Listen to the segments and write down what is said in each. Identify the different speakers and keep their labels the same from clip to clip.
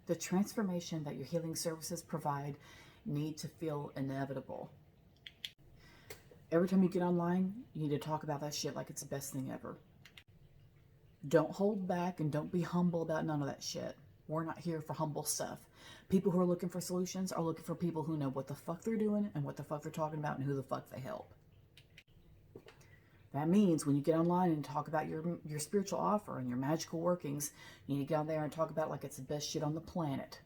Speaker 1: The transformation that your healing services provide need to feel inevitable. Every time you get online, you need to talk about that shit like it's the best thing ever. Don't hold back and don't be humble about none of that shit. We're not here for humble stuff. People who are looking for solutions are looking for people who know what the fuck they're doing and what the fuck they're talking about and who the fuck they help. That means when you get online and talk about your spiritual offer and your magical workings, you need to get on there and talk about it like it's the best shit on the planet.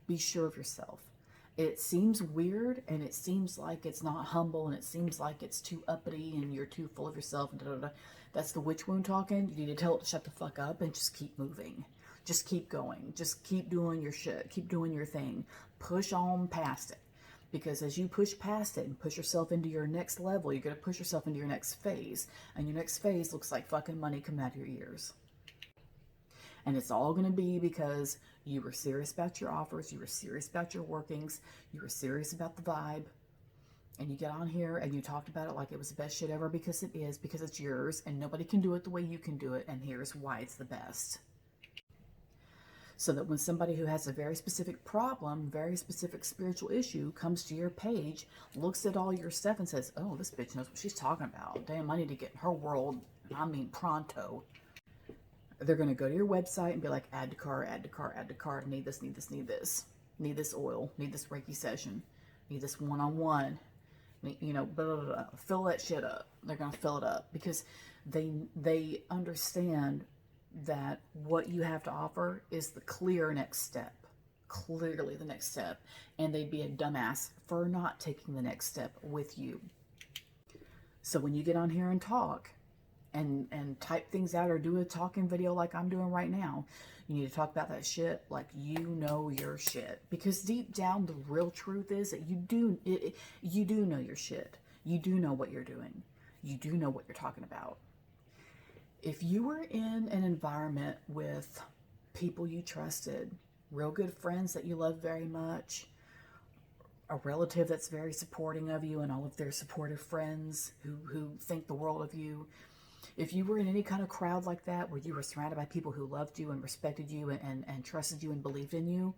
Speaker 1: Be sure of yourself. It seems weird and it seems like it's not humble and it seems like it's too uppity and you're too full of yourself and da-da-da. That's the witch wound talking. You need to tell it to shut the fuck up and just keep moving. Just keep going. Just keep doing your shit. Keep doing your thing. Push on past it. Because as you push past it and push yourself into your next level, you're going to push yourself into your next phase. And your next phase looks like fucking money coming out of your ears. And it's all going to be because you were serious about your offers, you were serious about your workings, you were serious about the vibe, and you get on here and you talked about it like it was the best shit ever, because it is, because it's yours, and nobody can do it the way you can do it, and here's why it's the best. So that when somebody who has a very specific problem, very specific spiritual issue comes to your page, looks at all your stuff and says, oh, this bitch knows what she's talking about. Damn, I need to get in her world, I mean pronto. They're going to go to your website and be like, add to cart, add to cart, add to cart, need this, need this, need this. Need this oil, need this Reiki session, need this one-on-one, you know, blah, blah, blah. Fill that shit up. They're going to fill it up because they understand that what you have to offer is the clear next step, clearly the next step, and they'd be a dumbass for not taking the next step with you. So when you get on here and talk, and type things out or do a talking video like I'm doing right now, you need to talk about that shit like you know your shit. Because deep down, the real truth is that you do know your shit. You do know what you're doing. You do know what you're talking about. If you were in an environment with people you trusted, real good friends that you love very much, a relative that's very supporting of you and all of their supportive friends who think the world of you, if you were in any kind of crowd like that where you were surrounded by people who loved you and respected you and trusted you and believed in you,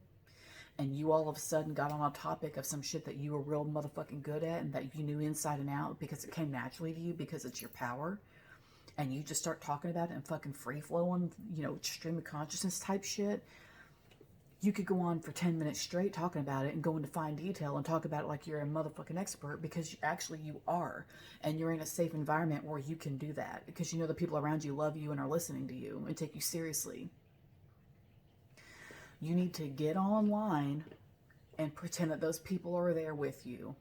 Speaker 1: and you all of a sudden got on a topic of some shit that you were real motherfucking good at and that you knew inside and out because it came naturally to you because it's your power, and you just start talking about it and fucking free-flowing, you know, stream of consciousness type shit, you could go on for 10 minutes straight talking about it and go into fine detail and talk about it like you're a motherfucking expert, because you are. And you're in a safe environment where you can do that because you know the people around you love you and are listening to you and take you seriously. You need to get online and pretend that those people are there with you.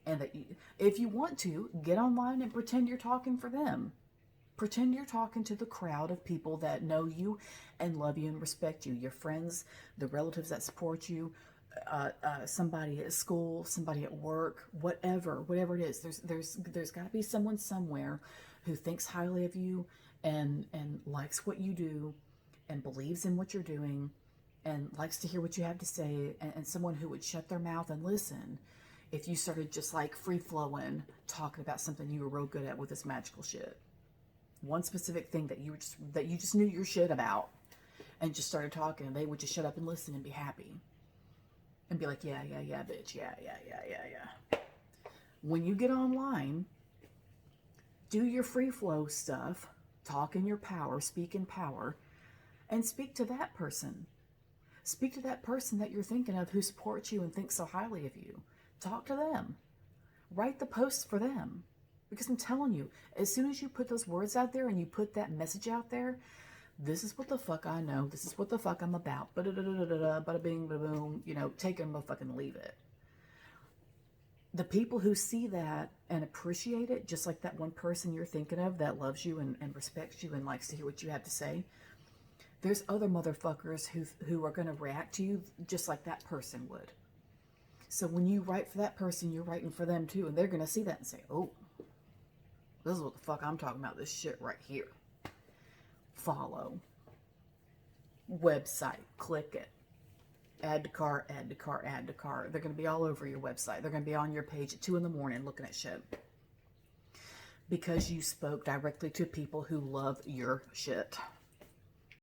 Speaker 1: And that you, if you want to, get online and pretend you're talking for them. Pretend you're talking to the crowd of people that know you and love you and respect you. Your friends, the relatives that support you, somebody at school, somebody at work, whatever it is. There's got to be someone somewhere who thinks highly of you and likes what you do and believes in what you're doing and likes to hear what you have to say, and someone who would shut their mouth and listen if you started just like free-flowing talking about something you were real good at with this magical shit. One specific thing that you just knew your shit about, and just started talking, and they would just shut up and listen and be happy and be like, yeah, bitch, yeah. When you get online, do your free flow stuff, talk in your power, speak in power, and speak to that person. Speak to that person that you're thinking of who supports you and thinks so highly of you. Talk to them. Write the posts for them. Because I'm telling you, as soon as you put those words out there and you put that message out there, this is what the fuck I know, this is what the fuck I'm about, bada bing, bada boom, you know, take it and fucking leave it. The people who see that and appreciate it, just like that one person you're thinking of that loves you and respects you and likes to hear what you have to say, there's other motherfuckers who are going to react to you just like that person would. So when you write for that person, you're writing for them too, and they're going to see that and say, oh, this is what the fuck I'm talking about, this shit right here. Follow. Website. Click it. Add to cart, add to cart, add to cart. They're going to be all over your website. They're going to be on your page at 2 a.m. looking at shit. Because you spoke directly to people who love your shit.